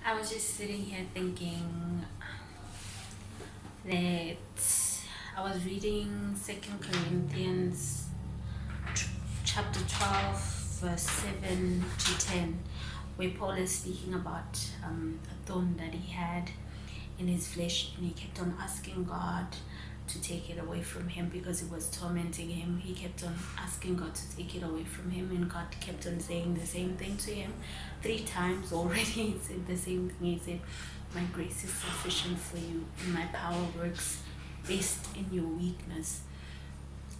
I was just sitting here thinking that I was reading Second Corinthians chapter 12, verse 7 to 10, where Paul is speaking about a thorn that he had in his flesh, and he kept on asking God to take it away from him because it was tormenting him. He kept on asking God to take it away from him, and God kept on saying the same thing to him 3 times already. He said the same thing. He said, "My grace is sufficient for you, and my power works best in your weakness."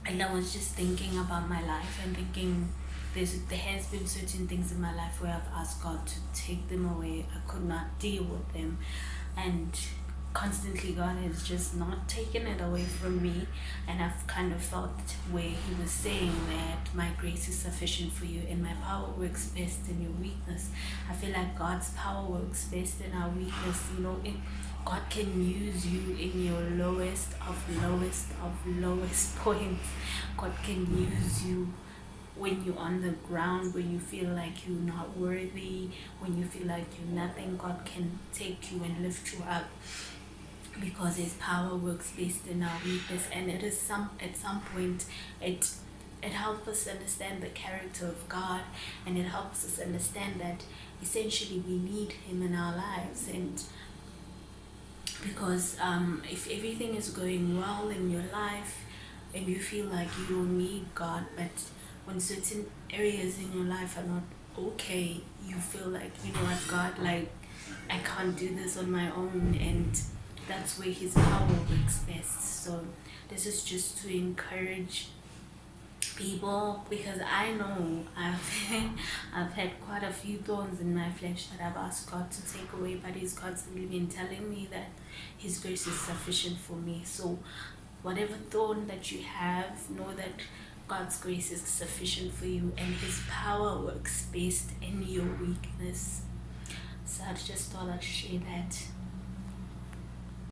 And I was just thinking about my life and thinking there has been certain things in my life where I've asked God to take them away. I could not deal with them, and constantly God has just not taken it away from me. And I've kind of felt where he was saying that my grace is sufficient for you and my power works best in your weakness. I feel like God's power works best in our weakness. God can use you in your lowest points. God can use you when you're on the ground, when you feel like you're not worthy, when you feel like you're nothing. God can take you and lift you up because his power works best in our weakness. And it is at some point it helps us understand the character of God, and it helps us understand that essentially we need him in our lives. And because if everything is going well in your life and you feel like you don't need God, but when certain areas in your life are not okay, you feel like, you know what, God, like, I can't do this on my own, and that's where his power works best. So this is just to encourage people, because I know I've had quite a few thorns in my flesh that I've asked God to take away, but he's constantly been telling me that his grace is sufficient for me. So whatever thorn that you have, know that God's grace is sufficient for you, and his power works best in your weakness. So I just thought I'd share that.